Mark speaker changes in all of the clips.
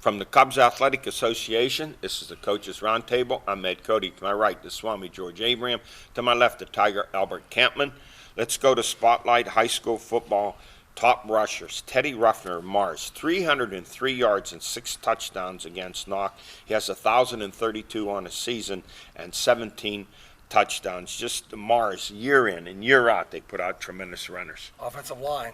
Speaker 1: From the Cubs Athletic Association, this is the Coaches Roundtable. I'm Ed Codi. To my right, the Swami George Abraham. To my left, the Tiger Albert Campman. Let's go to Spotlight High School Football top rushers. Teddy Ruffner of Mars, 303 yards and 6 touchdowns against Knock. He has 1,032 on a season and 17 touchdowns. Just the Mars, year in and year out, they put out tremendous runners.
Speaker 2: Offensive line.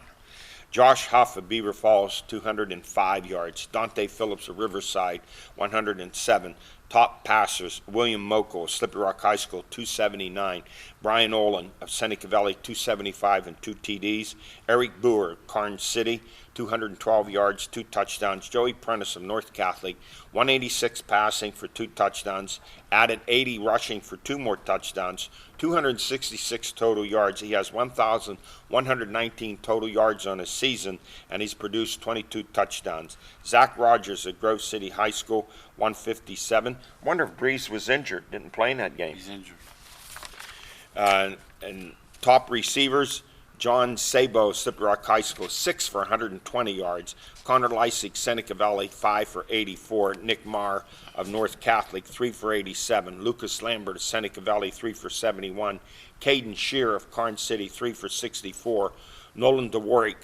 Speaker 1: Josh Huff of Beaver Falls, 205 yards. Dante Phillips of Riverside, 107. Top passers, William Moko of Slippery Rock High School, 279. Brian Olin of Seneca Valley, 275 and 2 TDs. Eric Boer of Karn City, 212 yards, 2 touchdowns. Joey Prentice of North Catholic, 186 passing for 2 touchdowns. Added 80 rushing for 2 more touchdowns. 266 total yards. He has 1,119 total yards on his season, and he's produced 22 touchdowns. Zach Rogers at Grove City High School, 157. Wonder if Breeze was injured, didn't play in that game.
Speaker 3: He's injured.
Speaker 1: And top receivers, John Sabo, Slippery Rock High School, 6 for 120 yards. Connor Lysik, Seneca Valley, 5 for 84. Nick Marr of North Catholic, 3 for 87. Lucas Lambert of Seneca Valley, 3 for 71. Caden Shear of Karn City, 3 for 64. Nolan DeWarrick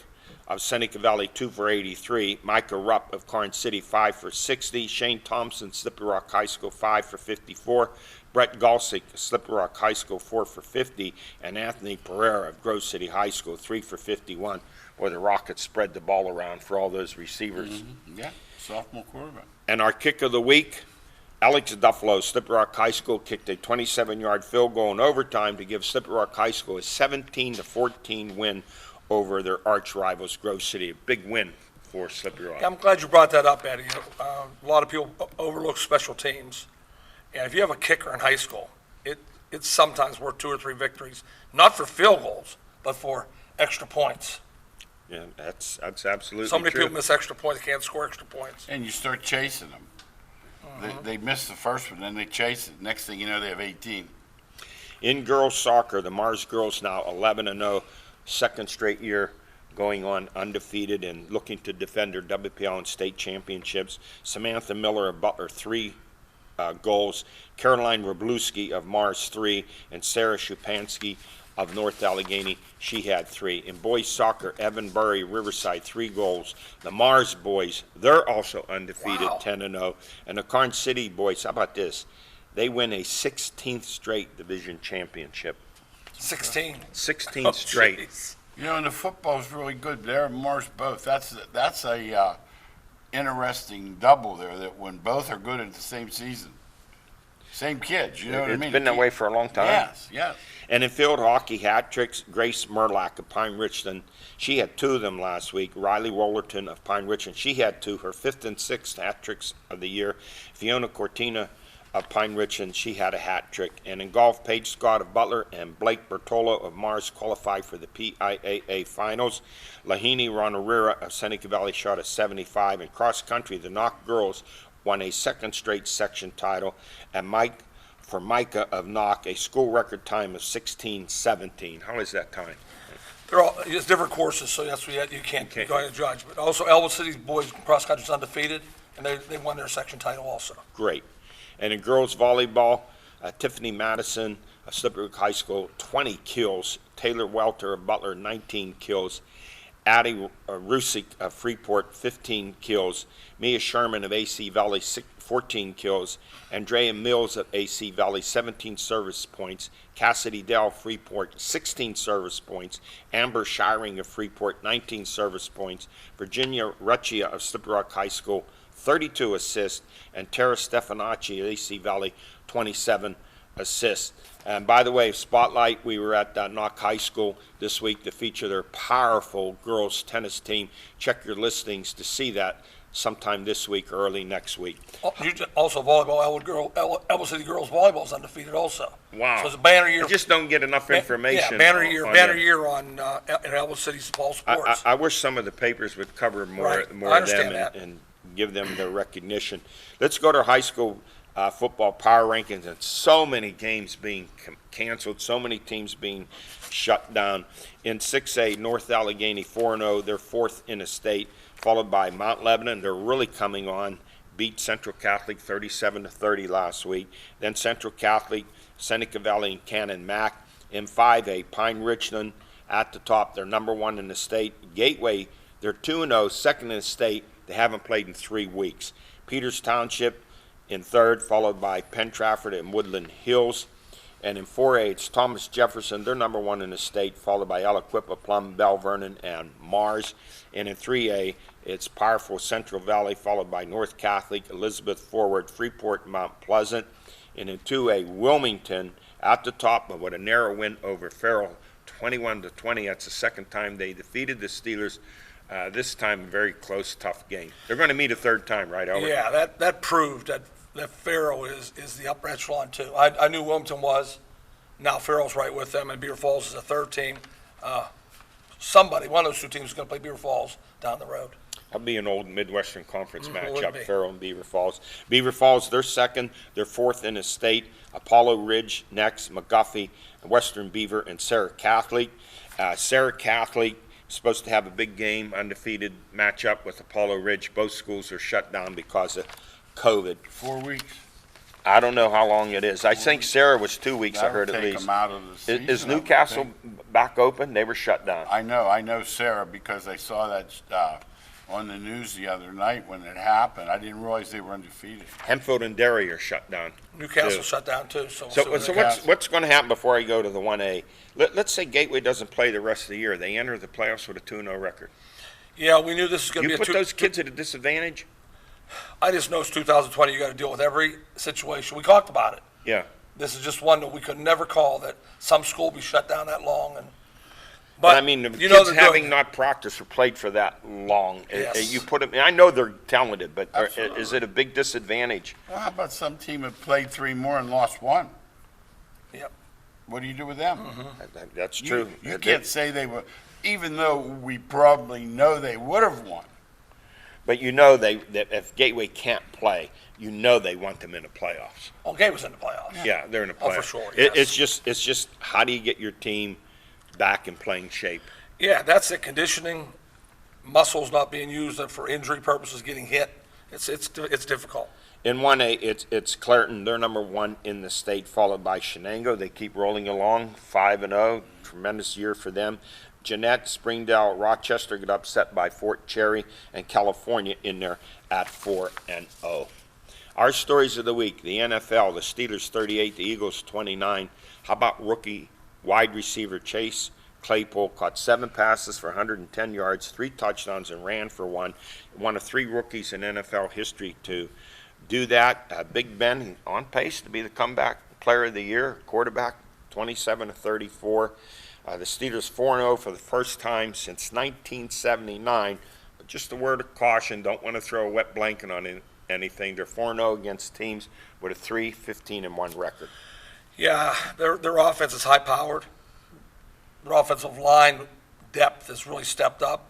Speaker 1: of Seneca Valley, 2 for 83. Micah Rupp of Karn City, 5 for 60. Shane Thompson, Slippery Rock High School, 5 for 54. Brett Galsick, Slippery Rock High School, 4 for 50. And Anthony Pereira of Grove City High School, 3 for 51. Boy, the Rockets spread the ball around for all those receivers.
Speaker 3: Mm-hmm. Yeah, sophomore quarterback.
Speaker 1: And our kick of the week, Alex Duffalo, Slippery Rock High School, kicked a 27-yard field goal in overtime to give Slippery Rock High School a 17-14 win over their arch rivals, Grove City. A big win for Slippery Rock.
Speaker 2: Yeah, I'm glad you brought that up, Eddie. A lot of people overlook special teams. And if you have a kicker in high school, it's sometimes worth 2 or 3 victories, not for field goals, but for extra points.
Speaker 1: Yeah, that's absolutely
Speaker 2: So many
Speaker 1: true.
Speaker 2: people miss extra points, they can't score extra points.
Speaker 3: And you start chasing them. They miss the first one, then they chase it. Next thing you know, they have 18.
Speaker 1: In girls soccer, the Mars girls now 11-0, second straight year going on undefeated and looking to defend their WPL and state championships. Samantha Miller of Butler, 3 goals. Caroline Wroblewski of Mars, 3. And Sarah Shupansky of North Allegheny, she had 3. In boys soccer, Evan Burry, Riverside, 3 goals. The Mars boys, they're also undefeated,
Speaker 2: Wow.
Speaker 1: 10-0. And the Karn City boys, how about this? They win a 16th straight division championship.
Speaker 2: 16.
Speaker 1: 16
Speaker 2: Oh,
Speaker 1: straight.
Speaker 2: jeez.
Speaker 3: You know, and the football's really good. They're Mars both. That's a interesting double there. That when both are good at the same season, same kids. You know what I mean?
Speaker 1: It's been that way for a long time.
Speaker 3: Yes, yes.
Speaker 1: And in field hockey hat tricks, Grace Merlack of Pine Richland, she had 2 of them last week. Riley Wollerton of Pine Richland, she had 2, her 5th and 6th hat tricks of the year. Fiona Cortina of Pine Richland, she had a hat trick. And in golf, Paige Scott of Butler and Blake Bertolo of Mars qualified for the PIAA finals. Lahini Ranarira of Seneca Valley shot a 75. In cross country, the Knock girls won a 2nd straight section title. And Micah of Knock, a school record time of 16:17. How is that time?
Speaker 2: They're all, it's different courses, so that's what you can't go ahead and judge. But also, Elwood City's boys cross country is undefeated, and they won their section title also.
Speaker 1: Great. And in girls volleyball, Tiffany Madison of Slippery Rock High School, 20 kills. Taylor Welter of Butler, 19 kills. Addie Rusick of Freeport, 15 kills. Mia Sherman of AC Valley, 14 kills. Andrea Mills of AC Valley, 17 service points. Cassidy Dell of Freeport, 16 service points. Amber Shiring of Freeport, 19 service points. Virginia Recchia of Slippery Rock High School, 32 assists. And Tara Stefanacci of AC Valley, 27 assists. And by the way, Spotlight, we were at Knock High School this week to feature their powerful girls tennis team. Check your listings to see that sometime this week or early next week.
Speaker 2: Also, volleyball, Elwood City girls volleyball is undefeated also.
Speaker 1: Wow.
Speaker 2: So it's a banner year.
Speaker 1: I just don't get enough information.
Speaker 2: Yeah, banner
Speaker 1: on
Speaker 2: year on in Elwood City's ball sports.
Speaker 1: I wish some of the papers would cover more
Speaker 2: Right.
Speaker 1: of
Speaker 2: I
Speaker 1: them
Speaker 2: understand that.
Speaker 1: and give them the recognition. Let's go to high school football power rankings, and so many games being canceled, so many teams being shut down. In 6A, North Allegheny 4-0, they're 4th in the state, followed by Mount Lebanon. They're really coming on beat Central Catholic 37-30 last week. Then Central Catholic, Seneca Valley, and Cannon Mac. In 5A, Pine Richland at the top. They're number 1 in the state. Gateway, they're 2-0, second in the state. They haven't played in 3 weeks. Peters Township in third, followed by Penn Trafford and Woodland Hills. And in 4A, it's Thomas Jefferson. They're number 1 in the state, followed by Aliquippa, Plum, Bell Vernon, and Mars. And in 3A, it's powerful Central Valley, followed by North Catholic, Elizabeth Forward, Freeport, and Mount Pleasant. And in 2A, Wilmington at the top, but with a narrow win over Farrell, 21-20. That's the second time they defeated the Steelers. This time, a very close, tough game. They're going to meet a third time, right, Albert?
Speaker 2: Yeah, that proved that Farrell is the upper echelon too. I knew Wilmington was. Now Farrell's right with them, and Beaver Falls is a third team. One of those 2 teams is going to play Beaver Falls down the road.
Speaker 1: That'll be an old Midwestern Conference
Speaker 2: Would
Speaker 1: matchup,
Speaker 2: be.
Speaker 1: Farrell and Beaver Falls. Beaver Falls, they're second. They're 4th in the state. Apollo Ridge next, McGuffey, Western Beaver, and Sarah Catholic. Sarah Catholic is supposed to have a big game, undefeated matchup with Apollo Ridge. Both schools are shut down because of COVID.
Speaker 3: 4 weeks.
Speaker 1: I don't know how long it is. I think Sarah was 2 weeks, I
Speaker 3: That'll
Speaker 1: heard at
Speaker 3: take
Speaker 1: least.
Speaker 3: them out of the season,
Speaker 1: Is
Speaker 3: I would
Speaker 1: Newcastle
Speaker 3: think.
Speaker 1: back open? They were shut down.
Speaker 3: I know Sarah because I saw that on the news the other night when it happened. I didn't realize they were undefeated.
Speaker 1: Henfield and Derry are shut down.
Speaker 2: Newcastle
Speaker 1: too.
Speaker 2: shut down too. So
Speaker 1: What's going to happen before I go to the 1A? Let's say Gateway doesn't play the rest of the year. They enter the playoffs with a 2-0 record.
Speaker 2: Yeah, we knew this was going to
Speaker 1: You
Speaker 2: be
Speaker 1: put those kids at a disadvantage?
Speaker 2: I just know it's 2020. You got to deal with every situation. We talked about it.
Speaker 1: Yeah.
Speaker 2: This is just one that we could never call that some school be shut down that long.
Speaker 1: But I mean, the
Speaker 2: you know
Speaker 1: kids
Speaker 2: they're
Speaker 1: having
Speaker 2: doing-
Speaker 1: not practiced or played for that long,
Speaker 2: Yes.
Speaker 1: you put them. I know they're talented, but
Speaker 3: Absolutely.
Speaker 1: is it a big disadvantage?
Speaker 3: Well, how about some team that played 3 more and lost 1?
Speaker 2: Yep.
Speaker 3: What do you do with them?
Speaker 1: That's
Speaker 3: You-
Speaker 1: true.
Speaker 3: You can't say they were, even though we probably know they would have won.
Speaker 1: But you know that if Gateway can't play, you know they want them in the playoffs.
Speaker 2: Okay, was in the playoffs.
Speaker 1: Yeah, they're in the
Speaker 2: Oh,
Speaker 1: playoffs.
Speaker 2: for sure,
Speaker 1: It's
Speaker 2: yes.
Speaker 1: just how do you get your team back in playing shape?
Speaker 2: Yeah, that's it. Conditioning, muscles not being used for injury purposes, getting hit. It's difficult.
Speaker 1: In 1A, it's Clareton. They're number 1 in the state, followed by Shenango. They keep rolling along, 5-0. Tremendous year for them. Jeanette, Springdale, Rochester get upset by Fort Cherry, and California in there at 4-0. Our stories of the week: the NFL, the Steelers 38, the Eagles 29. How about rookie wide receiver Chase Claypool? Caught 7 passes for 110 yards, 3 touchdowns, and ran for 1. One of 3 rookies in NFL history to do that. Big Ben on pace to be the comeback player of the year, quarterback, 27-34. The Steelers 4-0 for the first time since 1979. But just a word of caution, don't want to throw a wet blanket on anything. They're 4-0 against teams with a 3-15-1 record.
Speaker 2: Yeah, their offense is high-powered. Their offensive line depth has really stepped up.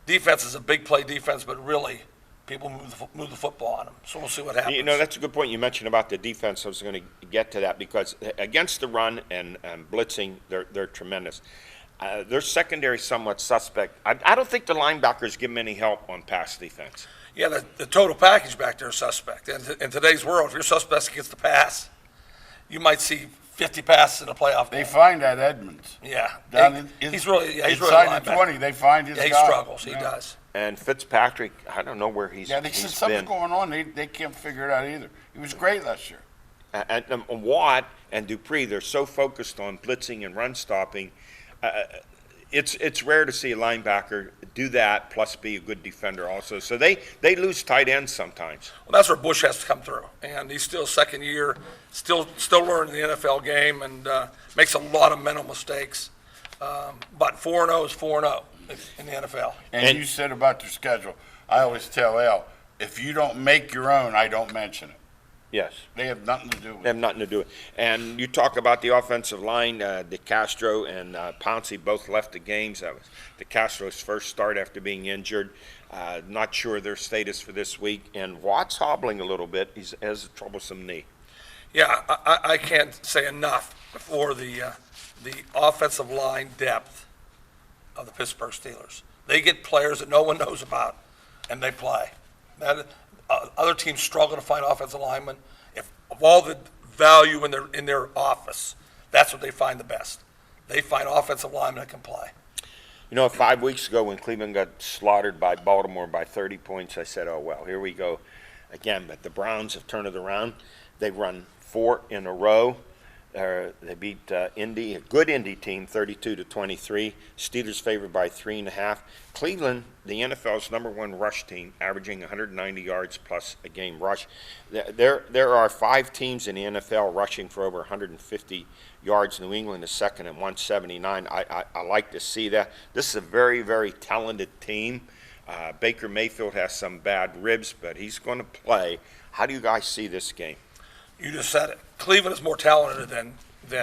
Speaker 2: Defense is a big play defense, but really people move the football on them. So we'll see what happens.
Speaker 1: You know, that's a good point you mentioned about the defense. I was going to get to that because against the run and blitzing, they're tremendous. Their secondary somewhat suspect. I don't think the linebackers give them any help on pass defense.
Speaker 2: Yeah, the total package back there is suspect. And in today's world, if you're suspect against the pass, you might see 50 passes in a playoff
Speaker 3: They
Speaker 2: game.
Speaker 3: find that Edmonds.
Speaker 2: Yeah.
Speaker 3: He's
Speaker 2: really
Speaker 3: inside
Speaker 2: a
Speaker 3: the
Speaker 2: linebacker.
Speaker 3: 20. They find his
Speaker 2: Yeah, he
Speaker 3: guy.
Speaker 2: struggles. He
Speaker 3: Yeah.
Speaker 2: does.
Speaker 1: And Fitzpatrick, I don't know where he's
Speaker 3: Yeah, they said something's
Speaker 1: been.
Speaker 3: going on. They can't figure it out either. He was great last year.
Speaker 1: And Watt and Dupree, they're so focused on blitzing and run stopping. It's rare to see a linebacker do that plus be a good defender also. So they lose tight ends sometimes.
Speaker 2: Well, that's where Bush has to come through. And he's still second year, still learning the NFL game, and makes a lot of mental mistakes. But 4-0 is 4-0 in the NFL.
Speaker 3: And you said about their schedule, I always tell Al, if you don't make your own, I don't mention it.
Speaker 1: Yes.
Speaker 3: They have nothing to do with
Speaker 1: They
Speaker 3: it.
Speaker 1: have nothing to do with it. And you talk about the offensive line, DeCastro and Pouncey both left the games. That was DeCastro's first start after being injured. Not sure their status for this week. And Watt's hobbling a little bit. He has a troublesome knee.
Speaker 2: Yeah, I can't say enough for the offensive line depth of the Pittsburgh Steelers. They get players that no one knows about, and they play. other teams struggle to find offensive linemen. If of all the value in their office, that's what they find the best. They find offensive linemen that can play.
Speaker 1: 5 weeks ago when Cleveland got slaughtered by Baltimore by 30 points, I said, oh, well, here we go again. But the Browns have turned it around. They've run 4 in a row. They beat Indy, a good Indy team, 32-23. Steelers favored by 3.5. Cleveland, the NFL's #1 rush team, averaging 190 yards plus a game rush. There are 5 teams in the NFL rushing for over 150 yards. New England is second at 179. I like to see that. This is a very, very talented team. Baker Mayfield has some bad ribs, but he's going to play. How do you guys see this game?
Speaker 2: You just said it. Cleveland is more talented than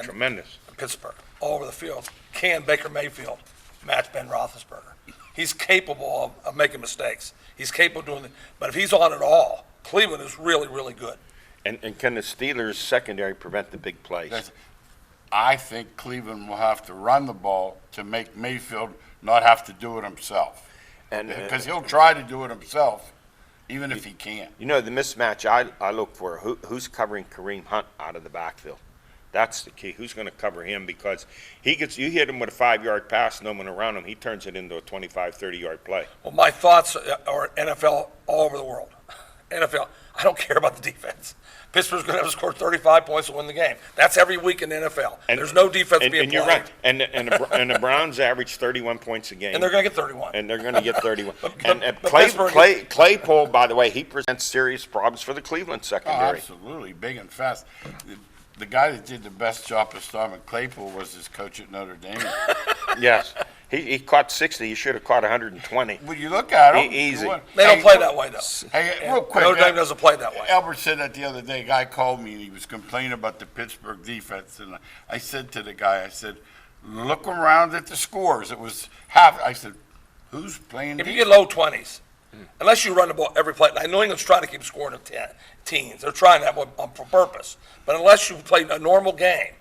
Speaker 1: Tremendous.
Speaker 2: Pittsburgh all over the field. Can Baker Mayfield match Ben Roethlisberger? He's capable of making mistakes. He's capable of doing it. But if he's on at all, Cleveland is really, really good.
Speaker 1: And can the Steelers' secondary prevent the big plays?
Speaker 3: I think Cleveland will have to run the ball to make Mayfield not have to do it himself. Because he'll try to do it himself, even if he can't.
Speaker 1: The mismatch I look for, who's covering Kareem Hunt out of the backfield? That's the key. Who's going to cover him? Because you hit him with a 5-yard pass, no one around him, he turns it into a 25, 30-yard play.
Speaker 2: Well, my thoughts are NFL all over the world. NFL, I don't care about the defense. Pittsburgh's going to have to score 35 points to win the game. That's every week in the NFL. There's no defense being played.
Speaker 1: And you're right. And the Browns average 31 points a game.
Speaker 2: And they're going to get 31.
Speaker 1: And they're going to get 31.
Speaker 2: but
Speaker 1: Claypool, by the way, he presents serious problems for the Cleveland
Speaker 3: Oh,
Speaker 1: secondary.
Speaker 3: absolutely, big and fast. The guy that did the best job of stopping Claypool was his coach at Notre Dame.
Speaker 1: Yes. He caught 60. He should have caught 120.
Speaker 3: When you look at him,
Speaker 1: Easy.
Speaker 2: They don't play that way, though.
Speaker 3: Hey, real quick.
Speaker 2: Notre Dame doesn't play that way.
Speaker 3: Albert said that the other day. A guy called me and he was complaining about the Pittsburgh defense. And I said to the guy, I said, look around at the scores. It was half. I said, who's playing
Speaker 2: If you
Speaker 3: defense?
Speaker 2: get low 20s, unless you run the ball every play. Now, New England's trying to keep scoring in teens. They're trying that for purpose. But unless you play a normal game,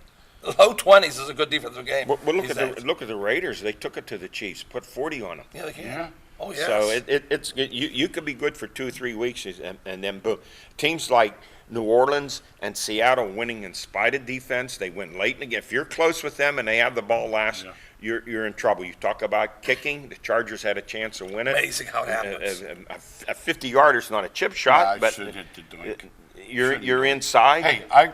Speaker 2: low 20s is a good defensive game.
Speaker 1: Well, look at the Raiders. They took it to the Chiefs, put 40 on them.
Speaker 2: Yeah, they can.
Speaker 3: Yeah.
Speaker 2: Oh, yes.
Speaker 1: So you could be good for 2 or 3 weeks, and then boom. Teams like New Orleans and Seattle winning in spite of defense, they win late in the game. If you're close with them and they have the ball last, you're in trouble. You talk about kicking. The Chargers had a chance to win it.
Speaker 2: Amazing how it happens.
Speaker 1: A 50-yarder is not a chip shot, but
Speaker 3: should hit the doink.
Speaker 1: you're inside.
Speaker 3: Hey, I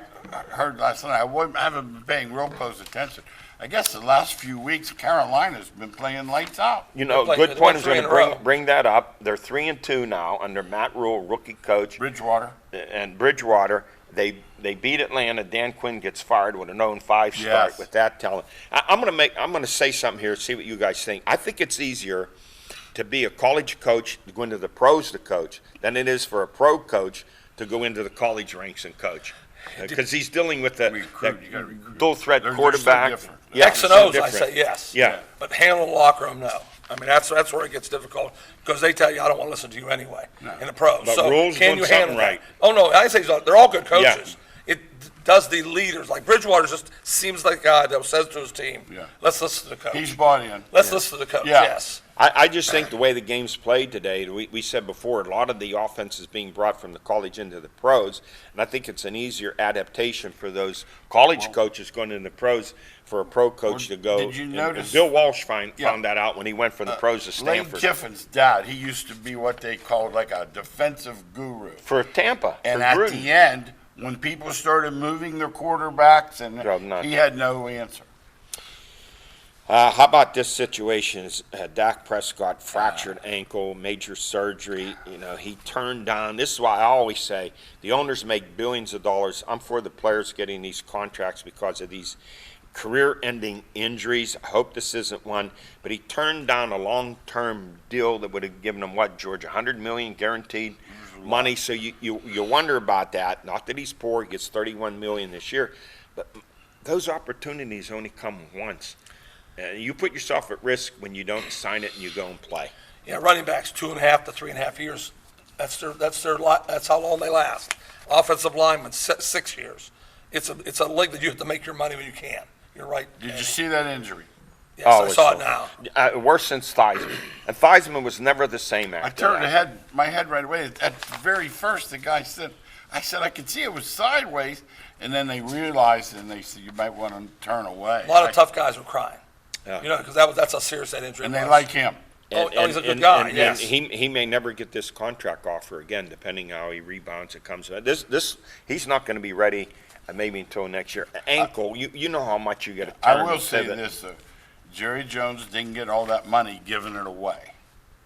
Speaker 3: heard last night. I haven't been paying real close attention. I guess the last few weeks, Carolina's been playing lights out.
Speaker 1: Good
Speaker 2: they
Speaker 1: point.
Speaker 2: won
Speaker 1: I was
Speaker 2: 3
Speaker 1: going
Speaker 2: in a row.
Speaker 1: to bring that up. They're 3-2 now under Matt Rule, rookie coach,
Speaker 3: Bridgewater.
Speaker 1: and Bridgewater. They beat Atlanta. Dan Quinn gets fired with a 0-5 start.
Speaker 3: Yes.
Speaker 1: With that talent, I'm going to say something here. See what you guys think. I think it's easier to be a college coach to go into the pros to coach than it is for a pro coach to go into the college ranks and coach. Because he's dealing with that
Speaker 3: You gotta recruit.
Speaker 1: dual threat
Speaker 3: They're so
Speaker 1: quarterback.
Speaker 3: different.
Speaker 1: Yeah,
Speaker 2: X and
Speaker 1: so
Speaker 2: O's, I
Speaker 1: different.
Speaker 2: say yes.
Speaker 1: Yeah.
Speaker 2: But handle the locker room, no. I mean, that's where it gets difficult because they tell you, I don't want to listen to you anyway in the pros.
Speaker 1: But
Speaker 2: so
Speaker 1: Rule's
Speaker 2: can
Speaker 1: doing
Speaker 2: you handle
Speaker 1: something
Speaker 2: that?
Speaker 1: right.
Speaker 2: Oh, no, I say so. They're all good coaches. It does the leaders. Like Bridgewater just seems like a guy that says to his team, let's listen to the coach.
Speaker 3: He's bought in.
Speaker 2: Let's listen to the coach,
Speaker 3: Yeah.
Speaker 2: yes.
Speaker 1: I just think the way the game's played today, we said before, a lot of the offense is being brought from the college into the pros, and I think it's an easier adaptation for those college coaches going into the pros for a pro coach to go.
Speaker 3: Did you
Speaker 1: and
Speaker 3: notice-
Speaker 1: Bill Walsh found that out when he went from the pros to
Speaker 3: Lane
Speaker 1: Stanford.
Speaker 3: Kiffin's dad, he used to be what they called like a defensive guru.
Speaker 1: For Tampa.
Speaker 3: And
Speaker 1: for
Speaker 3: at
Speaker 1: Gruden.
Speaker 3: the end, when people started moving their quarterbacks,
Speaker 1: Drove nuts.
Speaker 3: he had no answer.
Speaker 1: How about this situation? Dak Prescott, fractured ankle, major surgery. He turned down. This is why I always say the owners make billions of dollars. I'm for the players getting these contracts because of these career-ending injuries. I hope this isn't one. But he turned down a long-term deal that would have given him, what, George, $100 million guaranteed money. So you wonder about that. Not that he's poor. He gets $31 million this year. But those opportunities only come once. You put yourself at risk when you don't sign it and you go and play.
Speaker 2: Yeah, running backs 2.5 to 3.5 years. That's how long they last. Offensive linemen 6 years. It's a league that you have to make your money when you can. You're right.
Speaker 3: Did you see that injury?
Speaker 2: Yes, I
Speaker 1: it's
Speaker 2: saw it
Speaker 1: so-
Speaker 2: now.
Speaker 1: Worse since Theismann. And Theismann was never the same
Speaker 3: I
Speaker 1: after
Speaker 3: turned
Speaker 1: that.
Speaker 3: my head right away. At the very first, the guy said, I could see it was sideways, and then they realized, and they said, you might want to turn away.
Speaker 2: A lot of tough guys were crying.
Speaker 1: Yeah.
Speaker 2: You know, because that's how serious that injury
Speaker 3: And
Speaker 2: was.
Speaker 3: they like him.
Speaker 2: Oh, he's a good guy,
Speaker 1: and
Speaker 2: yes.
Speaker 1: he may never get this contract offer again, depending how he rebounds. It comes. He's not going to be ready maybe until next year. Ankle, you know how much you get to turn.
Speaker 3: I will
Speaker 1: and
Speaker 3: say
Speaker 1: pivot.
Speaker 3: this, though. Jerry Jones didn't get all that money giving it away.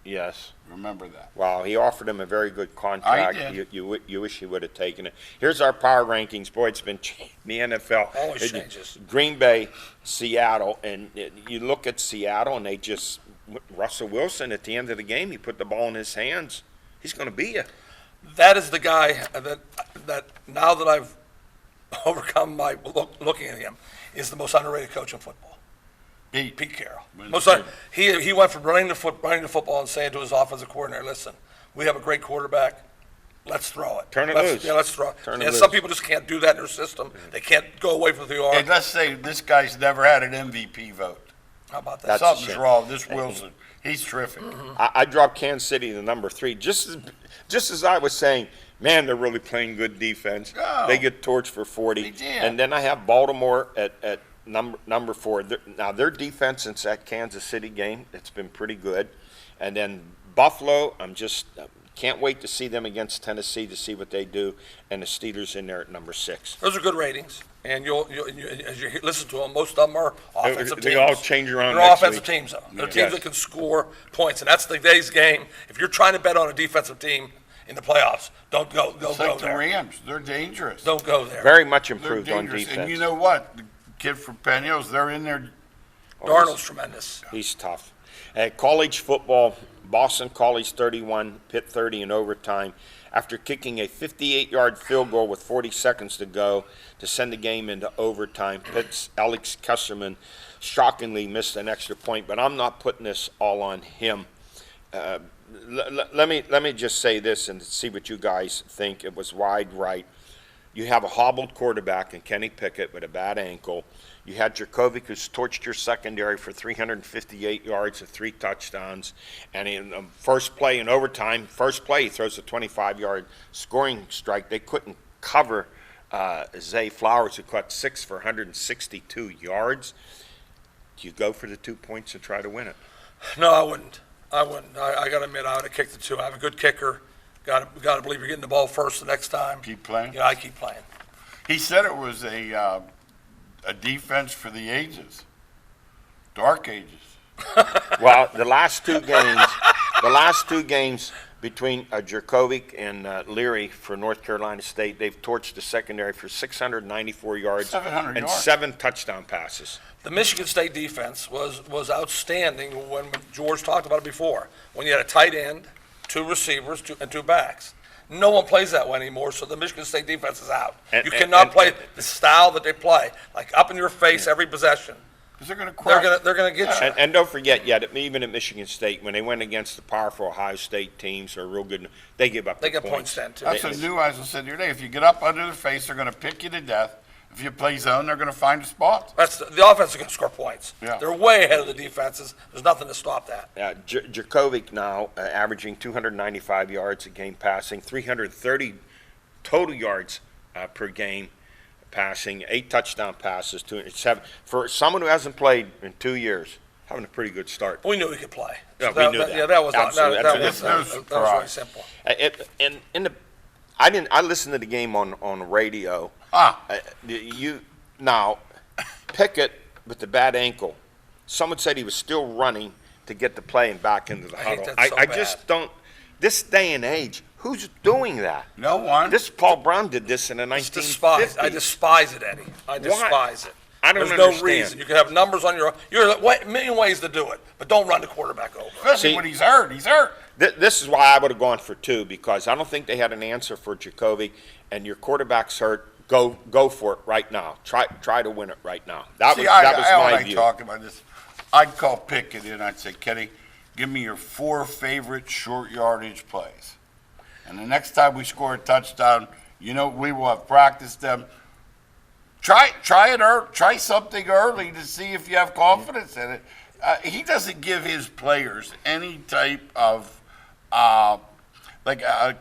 Speaker 1: Yes.
Speaker 3: Remember that.
Speaker 1: Well, he offered him a very good contract.
Speaker 3: I did.
Speaker 1: You wish he would have taken it. Here's our power rankings. Boy, it's been the NFL.
Speaker 2: Always changes.
Speaker 1: Green Bay, Seattle, and you look at Seattle, and they just Russell Wilson at the end of the game, he put the ball in his hands. He's going to beat you.
Speaker 2: That is the guy that now that I've overcome my looking at him, is the most underrated coach in football. Pete Carroll. He went from running the football and saying to his offensive coordinator, "Listen, we have a great quarterback. Let's throw it.
Speaker 1: Turn it
Speaker 2: Let's-
Speaker 1: loose.
Speaker 2: Yeah, let's throw it."
Speaker 1: Turn it
Speaker 2: And
Speaker 1: loose.
Speaker 2: some people just can't do that in their system. They can't go away from the arm.
Speaker 3: And let's say this guy's never had an MVP vote.
Speaker 2: How about that?
Speaker 1: That's a
Speaker 3: Something's
Speaker 1: shame.
Speaker 3: wrong. This Wilson, he's terrific.
Speaker 1: I dropped Kansas City to number 3, just as I was saying, man, they're really playing good defense.
Speaker 3: Oh.
Speaker 1: They get torched for 40.
Speaker 3: They did.
Speaker 1: And then I have Baltimore at number 4. Now, their defense since that Kansas City game, it's been pretty good. And then Buffalo, I'm just can't wait to see them against Tennessee to see what they do. And the Steelers in there at number 6.
Speaker 2: Those are good ratings, and as you listen to them, most of them are offensive teams.
Speaker 1: They all change around
Speaker 2: They're
Speaker 1: next
Speaker 2: offensive
Speaker 1: week.
Speaker 2: teams, though. They're
Speaker 1: Yes.
Speaker 2: teams that can score points, and that's today's game. If you're trying to bet on a defensive team in the playoffs, don't go
Speaker 3: It's like the
Speaker 2: there.
Speaker 3: Rams. They're dangerous.
Speaker 2: Don't go there.
Speaker 1: Very much
Speaker 3: They're
Speaker 1: improved on
Speaker 3: dangerous.
Speaker 1: defense.
Speaker 3: And you know what? The kid from Penn Hills, they're in there.
Speaker 2: Darnold's tremendous.
Speaker 1: He's tough. College football, Boston College 31, Pitt 30 in overtime. After kicking a 58-yard field goal with 40 seconds to go to send the game into overtime, Pitt's Alex Kesserman shockingly missed an extra point, but I'm not putting this all on him. Let me just say this and see what you guys think. It was wide right. You have a hobbled quarterback in Kenny Pickett with a bad ankle. You had Djokovic, who's torched your secondary for 358 yards and 3 touchdowns. And in the first play in overtime, he throws a 25-yard scoring strike. They couldn't cover Zay Flowers, who caught 6 for 162 yards. Do you go for the 2 points and try to win it?
Speaker 2: No, I wouldn't. I got to admit, I would have kicked the 2. I have a good kicker. Got to believe you're getting the ball first the next time.
Speaker 3: Keep playing.
Speaker 2: Yeah, I keep playing.
Speaker 3: He said it was a defense for the ages, dark ages.
Speaker 1: Well, the last two games between Djokovic and Leary for North Carolina State, they've torched the secondary for 694 yards
Speaker 3: 700
Speaker 1: and
Speaker 3: yards.
Speaker 1: 7 touchdown passes.
Speaker 2: The Michigan State defense was outstanding when George talked about it before. When you had a tight end, 2 receivers, and 2 backs. No one plays that way anymore, so the Michigan State defense is out. You cannot play the style that they play, like up in your face every possession.
Speaker 3: Because they're going to crush.
Speaker 2: They're gonna get you.
Speaker 1: And don't forget, even at Michigan State, when they went against the powerful Ohio State teams or real good, they give up
Speaker 2: They
Speaker 1: the
Speaker 2: get points then too.
Speaker 3: That's what New Eyes said the other day. If you get up under their face, they're going to pick you to death. If you play zone, they're going to find a spot.
Speaker 2: That's the offense is going to score points.
Speaker 3: Yeah.
Speaker 2: They're way ahead of the defenses. There's nothing to stop that.
Speaker 1: Djokovic now averaging 295 yards a game passing, 330 total yards per game passing, 8 touchdown passes, 207. For someone who hasn't played in 2 years, having a pretty good start.
Speaker 2: We knew he could play.
Speaker 1: Yeah,
Speaker 2: So
Speaker 1: we knew that.
Speaker 2: Yeah, that was
Speaker 1: Absolutely.
Speaker 2: that
Speaker 1: That's
Speaker 2: was very simple.
Speaker 1: I listened to the game on radio. Pickett with the bad ankle. Someone said he was still running to get the play and back into the
Speaker 2: I hate
Speaker 1: huddle.
Speaker 2: that so
Speaker 1: I
Speaker 2: bad.
Speaker 1: just don't. This day and age, who's doing that?
Speaker 3: No one.
Speaker 1: This Paul Brown did this in the 1950s.
Speaker 2: I despise it, Eddie. I despise it.
Speaker 1: I don't
Speaker 2: There's
Speaker 1: understand.
Speaker 2: no reason. You can have numbers on your. You're a million ways to do it, but don't run the quarterback over.
Speaker 3: Especially
Speaker 1: See-
Speaker 3: when he's hurt. He's hurt.
Speaker 1: This is why I would have gone for 2, because I don't think they had an answer for Djokovic, and your quarterback's hurt. Go for it right now. Try to win it right now. That was my
Speaker 3: I
Speaker 1: view.
Speaker 3: talk about this. I'd call Pickett in. I'd say, Kenny, give me your 4 favorite short yardage plays. And the next time we score a touchdown, we will have practiced them. try it. Try something early to see if you have confidence in it. He doesn't give his players any type of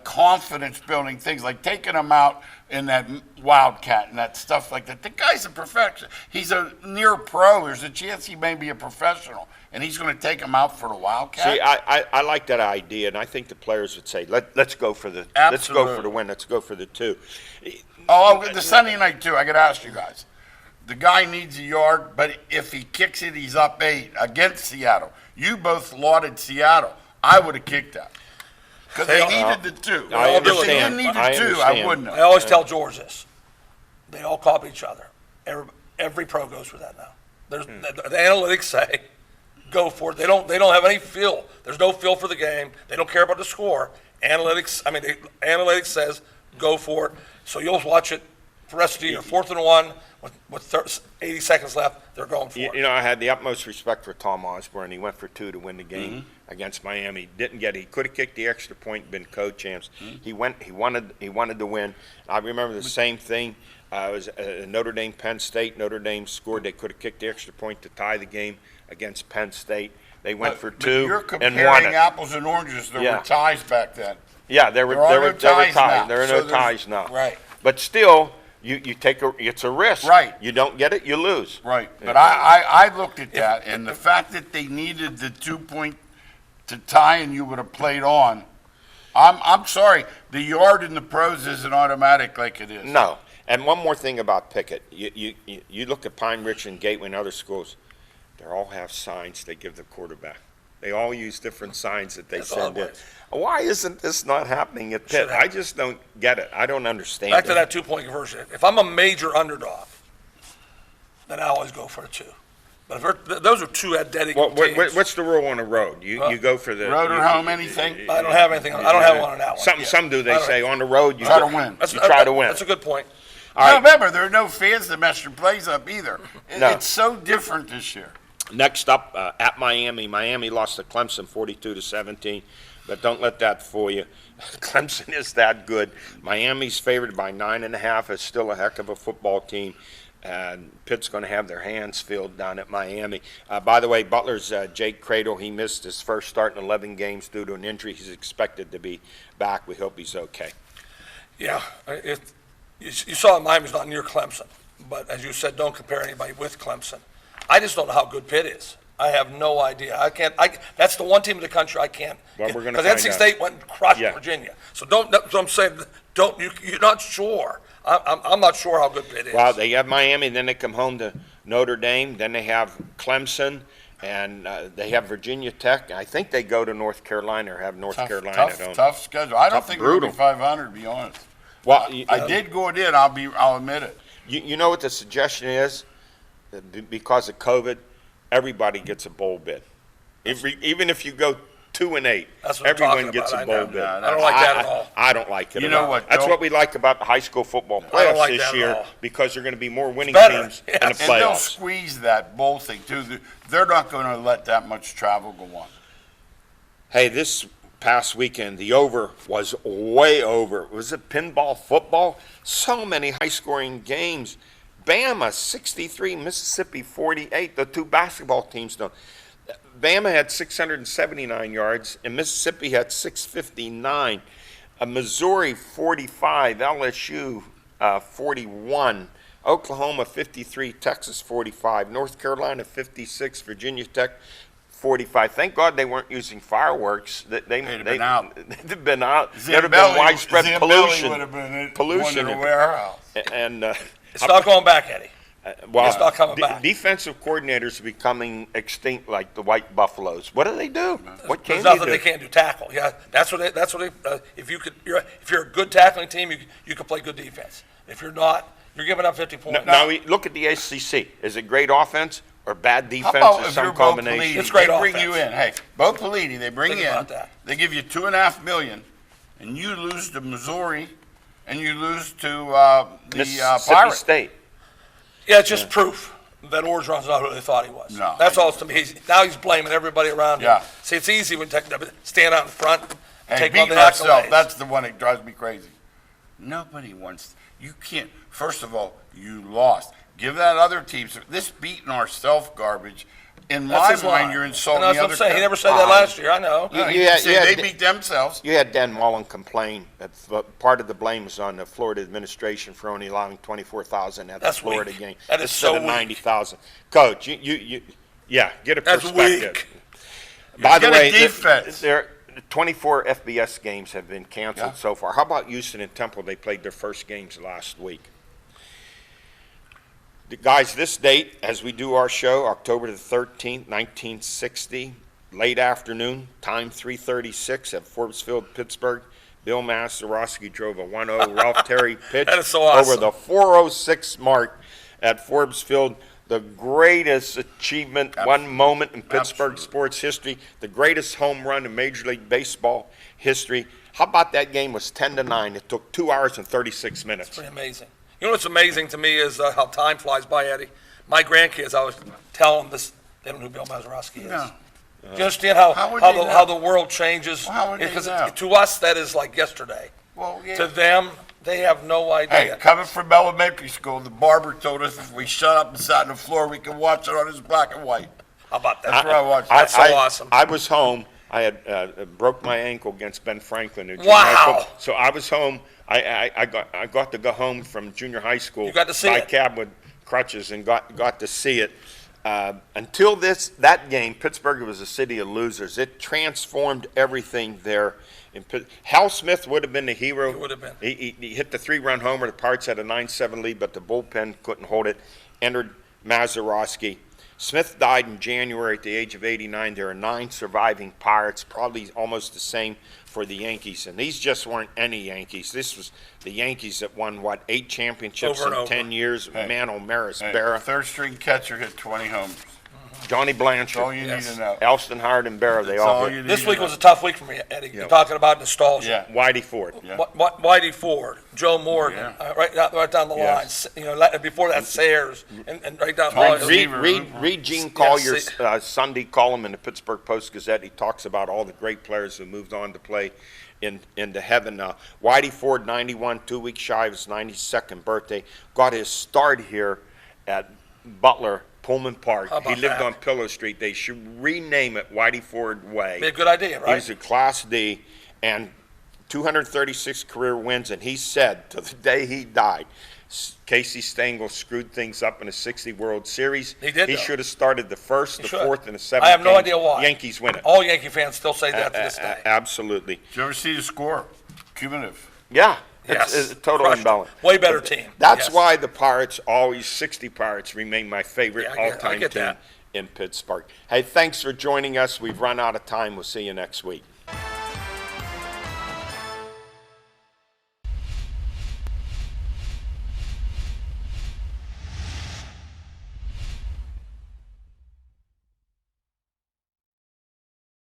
Speaker 3: confidence building things, like taking them out in that Wildcat and that stuff like that. The guy's a professional. He's a near pro. There's a chance he may be a professional, and he's going to take him out for the Wildcat.
Speaker 1: See, I like that idea, and I think the players would say, let's go for the win. Let's go for the 2.
Speaker 3: The Sunday night too. I got to ask you guys. The guy needs a yard, but if he kicks it, he's up 8 against Seattle. You both lauded Seattle. I would have kicked that. Because they needed the 2.
Speaker 1: I
Speaker 3: If they
Speaker 1: understand.
Speaker 3: didn't need
Speaker 1: I
Speaker 3: the 2, I
Speaker 1: understand.
Speaker 3: wouldn't
Speaker 2: I
Speaker 3: have.
Speaker 2: always tell George this. They all copy each other. Every pro goes for that now. The analytics say, go for it. They don't have any feel. There's no feel for the game. They don't care about the score. Analytics says, go for it. So you'll watch it for the rest of the year. 4th and 1 with 80 seconds left. They're going for it.
Speaker 1: You know, I had the utmost respect for Tom Osborne. He went for 2 to win the game against Miami. Didn't get it. He could have kicked the extra point, been co-champs. He wanted to win. I remember the same thing. It was Notre Dame, Penn State. Notre Dame scored. They could have kicked the extra point to tie the game against Penn State. They went for 2
Speaker 3: You're
Speaker 1: and won
Speaker 3: comparing
Speaker 1: it.
Speaker 3: apples and oranges. There were ties back then.
Speaker 1: Yeah, there were ties. There are no ties now.
Speaker 3: Right.
Speaker 1: But still, you take it's a risk.
Speaker 3: Right.
Speaker 1: You don't get it, you lose.
Speaker 3: Right. But I looked at that, and the fact that they needed the 2 point to tie and you would have played on, I'm sorry, the yard in the pros isn't automatic like it is.
Speaker 1: No. And one more thing about Pickett. You look at Pine Ridge and Gateway and other schools, they all have signs they give the quarterback. They all use different signs that they send in. Why isn't this not happening at Pitt? I just don't get it. I don't understand
Speaker 2: Back to
Speaker 1: it.
Speaker 2: that 2-point conversion. If I'm a major underdog, then I always go for a 2. But if those are 2 identical teams.
Speaker 1: What's the rule on the road? You go for the
Speaker 3: Road or home, anything?
Speaker 2: I don't have anything. I don't have one on that one.
Speaker 1: Some do. They say on the road you
Speaker 3: Try to win.
Speaker 1: You try to win.
Speaker 2: That's a good point.
Speaker 1: All
Speaker 3: Now,
Speaker 1: right.
Speaker 3: remember, there are no fans that mess your plays up either.
Speaker 1: No.
Speaker 3: It's so different this year.
Speaker 1: Next up, at Miami. Miami lost to Clemson 42-17, but don't let that fool you. Clemson is that good. Miami's favored by 9.5. It's still a heck of a football team. And Pitt's going to have their hands filled down at Miami. By the way, Butler's Jake Cradle, he missed his first start in 11 games due to an injury. He's expected to be back. We hope he's okay.
Speaker 2: Yeah. You saw Miami's not near Clemson. But as you said, don't compare anybody with Clemson. I just don't know how good Pitt is. I have no idea. That's the one team in the country I can't.
Speaker 1: Well, we're gonna
Speaker 2: because
Speaker 1: find
Speaker 2: NC
Speaker 1: out.
Speaker 2: State went and crushed
Speaker 1: Yeah.
Speaker 2: Virginia. So that's what I'm saying. You're not sure. I'm not sure how good Pitt is.
Speaker 1: Well, they have Miami, then they come home to Notre Dame, then they have Clemson, and they have Virginia Tech. I think they go to North Carolina or have North Carolina.
Speaker 3: Tough schedule. I don't think it'll
Speaker 1: brutal.
Speaker 3: be 500, to be honest.
Speaker 1: Well,
Speaker 3: I did go it in. I'll admit it.
Speaker 1: You know what the suggestion is? Because of COVID, everybody gets a bowl bid. Even if you go 2-8,
Speaker 2: That's what I'm
Speaker 1: everyone
Speaker 2: talking
Speaker 1: gets
Speaker 2: about.
Speaker 1: a bowl
Speaker 2: I know.
Speaker 1: bid.
Speaker 3: I
Speaker 2: don't like that at all.
Speaker 1: I don't like it
Speaker 3: You
Speaker 1: at
Speaker 3: know
Speaker 1: all.
Speaker 3: what,
Speaker 1: That's
Speaker 3: don't-
Speaker 1: what we like about the high school football
Speaker 2: don't
Speaker 1: playoffs
Speaker 2: like
Speaker 1: this
Speaker 2: that at
Speaker 1: year
Speaker 2: all.
Speaker 1: because there are going to be more winning
Speaker 2: better.
Speaker 1: teams
Speaker 2: Yes.
Speaker 1: in the
Speaker 3: And they'll
Speaker 1: playoffs.
Speaker 3: squeeze that bowl thing, too. They're not going to let that much travel go on.
Speaker 1: Hey, this past weekend, the over was way over. Was it pinball football? So many high-scoring games. Bama, 63, Mississippi, 48. The two basketball teams don't. Bama had 679 yards, and Mississippi had 659. Missouri, 45. LSU, 41. Oklahoma, 53. Texas, 45. North Carolina, 56. Virginia Tech, 45. Thank God they weren't using fireworks. They'd
Speaker 3: have been out.
Speaker 1: They'd been out. There'd have been widespread
Speaker 3: Zambelli
Speaker 1: pollution.
Speaker 3: would have been
Speaker 1: Pollution.
Speaker 3: in a warehouse.
Speaker 1: And
Speaker 2: It's not going back, Eddie.
Speaker 1: well,
Speaker 2: It's not coming back.
Speaker 1: Defensive coordinators are becoming extinct like the white buffaloes. What do they do? What can
Speaker 2: There's
Speaker 1: they
Speaker 2: nothing
Speaker 1: do?
Speaker 2: they can't do. Tackle. Yeah, that's what they. If you're a good tackling team, you can play good defense. If you're not, you're giving up 50 points.
Speaker 1: Now, look at the ACC. Is it great offense or bad
Speaker 3: How
Speaker 1: defense
Speaker 3: about
Speaker 1: or
Speaker 3: if
Speaker 1: some
Speaker 3: you're Bo
Speaker 1: combination?
Speaker 3: Pelini?
Speaker 2: It's great
Speaker 3: They bring you
Speaker 2: offense.
Speaker 3: in. Hey, Bo Pelini, they bring
Speaker 2: Think
Speaker 3: you in.
Speaker 2: about that.
Speaker 3: They give you $2.5 million, and you lose to Missouri, and you lose to the
Speaker 1: Mississippi
Speaker 3: Pirates.
Speaker 1: State.
Speaker 2: Yeah, it's just proof that Orgeron's not who they thought he was.
Speaker 3: No,
Speaker 2: That's
Speaker 3: I
Speaker 2: all it's to me. Now he's blaming everybody around
Speaker 3: Yeah.
Speaker 2: him. See, it's easy when stand out in front,
Speaker 3: Hey,
Speaker 2: take on
Speaker 3: beating
Speaker 2: the
Speaker 3: ourselves,
Speaker 2: accolades.
Speaker 3: that's the one that drives me crazy. Nobody wants, you can't, first of all, you lost. Give that other team, this beating ourself garbage, in
Speaker 2: That's
Speaker 3: my
Speaker 2: his line.
Speaker 3: mind, you're
Speaker 2: And
Speaker 3: insulting
Speaker 2: that's
Speaker 3: the
Speaker 2: what
Speaker 3: other.
Speaker 2: I'm saying. He never said that last year, I know.
Speaker 3: No,
Speaker 1: You
Speaker 3: you
Speaker 1: had-
Speaker 3: say
Speaker 1: you had-
Speaker 3: they beat themselves.
Speaker 1: You had Dan Mullen complain that part of the blame was on the Florida administration for only allowing 24,000 at the
Speaker 2: That's
Speaker 1: Florida
Speaker 2: weak.
Speaker 1: game
Speaker 2: That is
Speaker 1: instead
Speaker 2: so
Speaker 1: of
Speaker 2: weak.
Speaker 1: 90,000. Coach, yeah, get a
Speaker 2: That's
Speaker 1: perspective.
Speaker 2: weak.
Speaker 1: By the
Speaker 3: Get a
Speaker 1: way,
Speaker 3: defense.
Speaker 1: there 24 FBS games have been canceled
Speaker 3: Yeah.
Speaker 1: so far. How about Houston and Temple? They played their first games last week. Guys, this date, as we do our show, October the 13th, 1960, late afternoon, time 3:36 at Forbes Field, Pittsburgh. Bill Mazeroski drove a 1-0. Ralph Terry pitched
Speaker 2: That is so awesome.
Speaker 1: over the 406 mark at Forbes Field. The greatest achievement, one moment in Pittsburgh
Speaker 3: Absolutely.
Speaker 1: sports history, the greatest home run in Major League Baseball history. How about that game was 10-9? It took 2 hours and 36 minutes.
Speaker 2: Pretty amazing. You know what's amazing to me is how time flies by, Eddie. My grandkids, I was telling them this, they don't know who Bill Mazeroski is.
Speaker 3: No.
Speaker 2: Do you understand how
Speaker 3: How would they know?
Speaker 2: how the world changes?
Speaker 3: Well, how would they
Speaker 2: Because
Speaker 3: know?
Speaker 2: to us, that is like yesterday.
Speaker 3: Well, yeah.
Speaker 2: To them, they have no
Speaker 3: Hey,
Speaker 2: idea.
Speaker 3: coming from elementary school, the barber told us if we shut up and sat on the floor, we could watch it on his black and white.
Speaker 2: How about that?
Speaker 3: That's where I watched.
Speaker 2: That's so awesome.
Speaker 1: I was home. I had broke my ankle against Ben Franklin. in junior
Speaker 2: Wow.
Speaker 1: high school. So I was home. I got to go home from junior high school.
Speaker 2: You got to see
Speaker 1: by
Speaker 2: it.
Speaker 1: cab with crutches and got to see it. Until that game, Pittsburgh was a city of losers. It transformed everything there. Hal Smith would have been the hero.
Speaker 2: He would have been.
Speaker 1: He hit the 3-run homer. The Pirates had a 9-7 lead, but the bullpen couldn't hold it. Entered Mazeroski. Smith died in January at the age of 89. There are 9 surviving Pirates, probably almost the same for the Yankees. And these just weren't any Yankees. This was the Yankees that won, 8 championships
Speaker 2: Over and
Speaker 1: in
Speaker 2: over.
Speaker 1: 10 years.
Speaker 3: Hey.
Speaker 1: Mano, Maris,
Speaker 3: Hey,
Speaker 1: Berra,
Speaker 3: third string catcher hit 20 homers.
Speaker 1: Johnny
Speaker 3: That's all
Speaker 1: Blanchard,
Speaker 3: you
Speaker 2: Yes.
Speaker 3: need to know.
Speaker 1: Elston Howard, and Berra. They
Speaker 3: That's
Speaker 1: all
Speaker 3: all
Speaker 1: hit.
Speaker 3: you need
Speaker 2: This
Speaker 3: to
Speaker 2: week
Speaker 3: know.
Speaker 2: was a tough week for me, Eddie. You're
Speaker 1: Yeah.
Speaker 2: talking about nostalgia.
Speaker 3: Yeah.
Speaker 1: Whitey Ford.
Speaker 3: Yeah.
Speaker 2: Whitey Ford, Joe Morgan,
Speaker 3: Yeah.
Speaker 2: right down the line.
Speaker 3: Yes.
Speaker 2: You know, before that, Sayers, and right down the
Speaker 3: Tom
Speaker 2: line.
Speaker 3: Reed.
Speaker 1: Read Gene Collier's
Speaker 2: Yes.
Speaker 1: Sunday column in the Pittsburgh Post-Gazette. He talks about all the great players who moved on to play into heaven now. Whitey Ford, 91, 2 weeks shy of his 92nd birthday, got his start here at Butler, Pullman Park.
Speaker 2: How
Speaker 1: He
Speaker 2: about
Speaker 1: lived
Speaker 2: that?
Speaker 1: on Pillow Street. They should rename it Whitey Ford Way.
Speaker 2: Be a good idea,
Speaker 1: He
Speaker 2: right?
Speaker 1: was a Class D and 236 career wins, and he said to the day he died, Casey Stengel screwed things up in a 60 World Series.
Speaker 2: He did,
Speaker 1: He
Speaker 2: though.
Speaker 1: should have started the first, the
Speaker 2: should.
Speaker 1: fourth, and the seventh.
Speaker 2: I have no
Speaker 1: games.
Speaker 2: idea why.
Speaker 1: Yankees win it.
Speaker 2: All Yankee fans still say that to this day.
Speaker 1: Absolutely.
Speaker 3: Did you ever see the score? Cumulative.
Speaker 1: Yeah.
Speaker 2: Yes.
Speaker 1: It's a total
Speaker 2: Crushed it.
Speaker 1: imbalance.
Speaker 2: Way better team.
Speaker 1: That's
Speaker 2: Yes.
Speaker 1: why the Pirates, always 60 Pirates, remain my favorite
Speaker 2: Yeah, I
Speaker 1: all-time
Speaker 2: get
Speaker 1: team
Speaker 2: that.
Speaker 1: in Pittsburgh. Hey, thanks for joining us. We've run out of time. We'll see you next week.